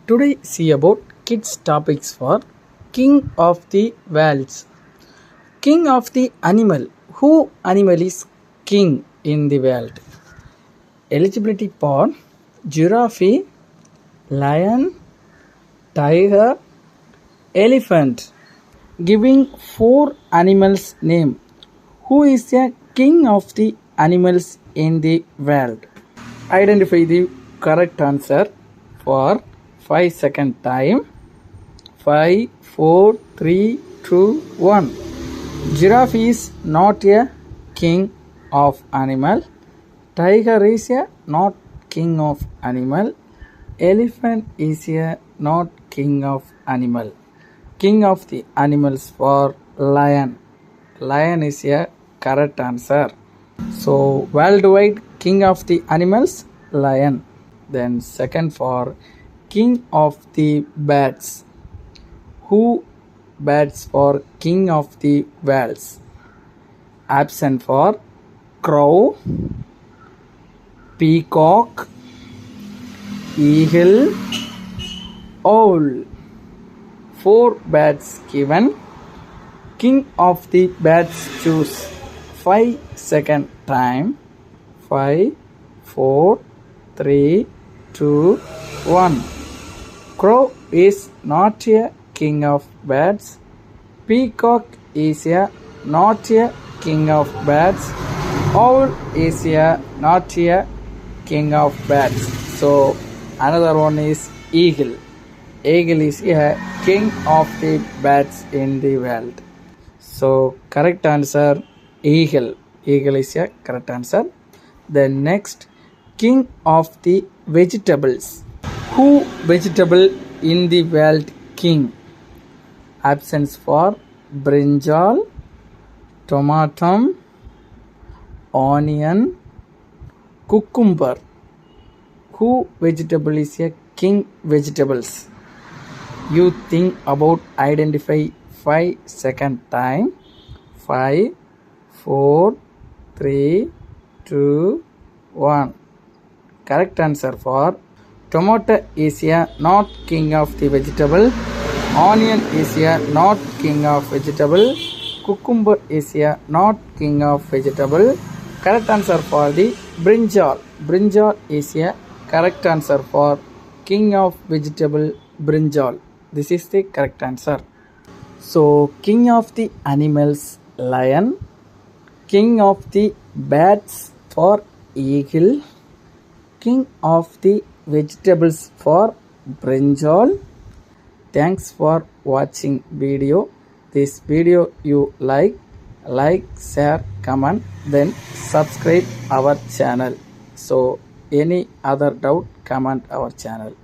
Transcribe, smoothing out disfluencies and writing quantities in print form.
Today see about kids topics for King of the Worlds. King of the animal. Who animal is king in the world? Eligibility for giraffe, lion, tiger, elephant. Giving four animals name. Who is a king of the animals in the world? Identify the correct answer for 5-second time. 5, 4, 3, 2, 1. Giraffe is not a king of animal. Tiger is a not king of animal. Elephant is a not king of animal. King of the animals for lion. Lion is a correct answer. So worldwide king of the animals, lion. Then second for king of the birds. Who birds for king of the worlds? Option for crow, peacock, eagle, owl. Four birds given. King of the birds choose. 5-second time. 5, 4, 3, 2, 1. Crow is not a king of birds. Peacock is a not a king of birds. Owl is a not a king of birds. So another one is eagle. Eagle is a king of the birds in the world. So correct answer eagle. Eagle is a correct answer. Then next, king of the vegetables. Who vegetable in the world king? Options for brinjal, tomato, onion, cucumber. Who vegetable is a king vegetables? You think about identify 5-second time. 5, 4, 3, 2, 1. Correct answer for tomato is a not king of the vegetable. Onion is a not king of vegetable. Cucumber is a not king of vegetable. Correct answer for the brinjal. Brinjal is a correct answer for king of vegetable brinjal. This is the correct answer. So king of the animals lion. King of the birds for eagle. King of the vegetables for brinjal. Thanks for watching video. This video you like, share, comment, then subscribe our channel. So any other doubt, comment our channel.